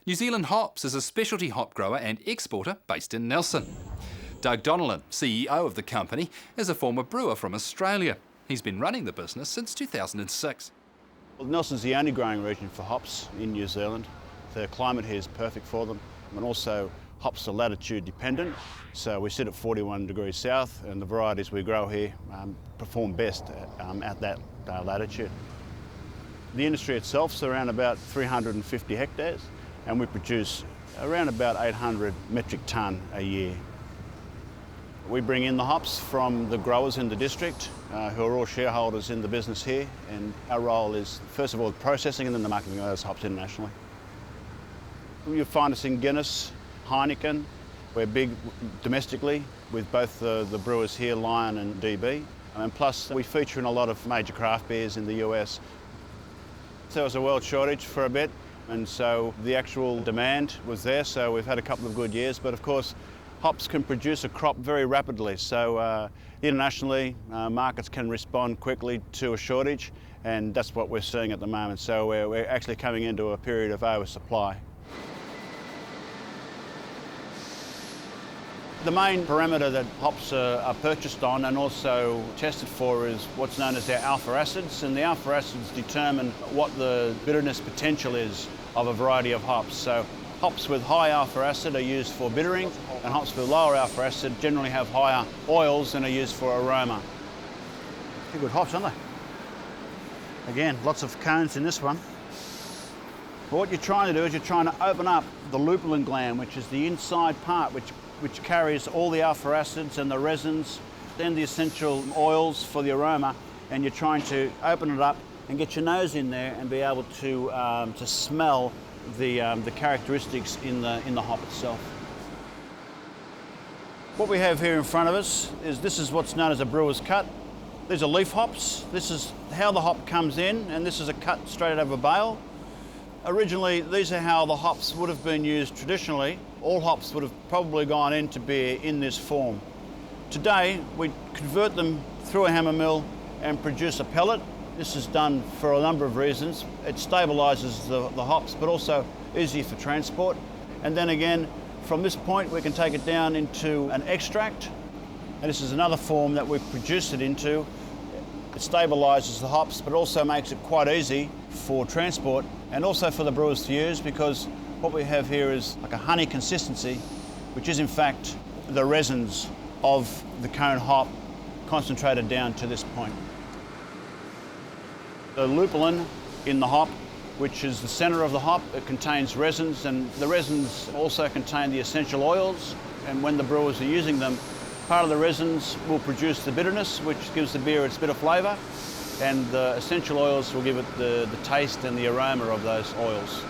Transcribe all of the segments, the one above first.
New Zealand Hops is a specialty hop grower and exporter based in Nelson. Doug Donelan, CEO of the company, is a former brewer from Australia. He's been running the business since 2006. Well, Nelson's the only growing region for hops in New Zealand. The climate here is perfect for them, and also hops are latitude dependent, so we sit at 41 degrees south, and the varieties we grow here perform best at that latitude. The industry itself is around about 350 hectares, and we produce around about 800 metric tonne a year. We bring in the hops from the growers in the district, who are all shareholders in the business here, and our role is, first of all, processing and then the marketing of those hops internationally. You'll find us in Guinness, Heineken. We're big domestically with both the brewers here, Lion and DB. And plus, we feature in a lot of major craft beers in the US. There was a world shortage for a bit, and so the actual demand was there, so we've had a couple of good years. But of course, hops can produce a crop very rapidly, so internationally, markets can respond quickly to a shortage, and that's what we're seeing at the moment. So we're actually coming into a period of oversupply. The main parameter that hops are purchased on and also tested for is what's known as their alpha acids, and the alpha acids determine what the bitterness potential is of a variety of hops. So hops with high alpha acid are used for bittering, and hops with lower alpha acid generally have higher oils and are used for aroma. Pretty good hops, aren't they? Again, lots of cones in this one. But what you're trying to do is you're trying to open up the lupulin gland, which is the inside part which carries all the alpha acids and the resins, then the essential oils for the aroma, and you're trying to open it up and get your nose in there and be able to smell the characteristics in the hop itself. What we have here in front of us is this is what's known as a brewer's cut. These are leaf hops. This is how the hop comes in, and this is a cut straight out of a bale. Originally, these are how the hops would have been used traditionally. All hops would have probably gone into beer in this form. Today, we convert them through a hammer mill and produce a pellet. This is done for a number of reasons. It stabilises the hops, but also easier for transport. And then again, from this point, we can take it down into an extract. And this is another form that we produce it into. It stabilises the hops, but also makes it quite easy for transport and also for the brewers to use, because what we have here is like a honey consistency, which is in fact the resins of the cone hop concentrated down to this point. The lupulin in the hop, which is the centre of the hop, it contains resins, and the resins also contain the essential oils, and when the brewers are using them, part of the resins will produce the bitterness, which gives the beer its bitter flavour, and the essential oils will give it the taste and the aroma of those oils.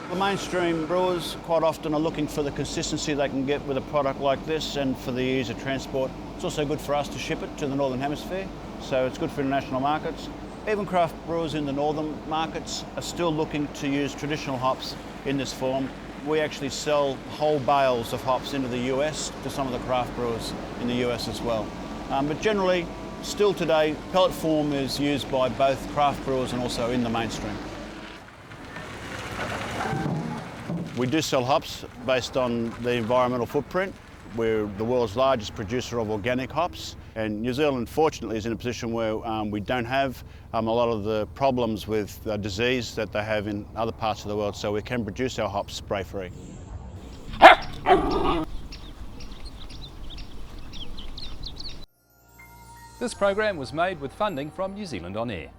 The mainstream brewers quite often are looking for the consistency they can get with a product like this and for the ease of transport. It's also good for us to ship it to the Northern Hemisphere, so it's good for international markets. Even craft brewers in the northern markets are still looking to use traditional hops in this form. We actually sell whole bales of hops into the US to some of the craft brewers in the US as well. But generally, still today, pellet form is used by both craft brewers and also in the mainstream. We do sell hops based on the environmental footprint. We're the world's largest producer of organic hops, and New Zealand fortunately is in a position where we don't have a lot of the problems with disease that they have in other parts of the world, so we can produce our hops spray-free. This program was made with funding from New Zealand On Air.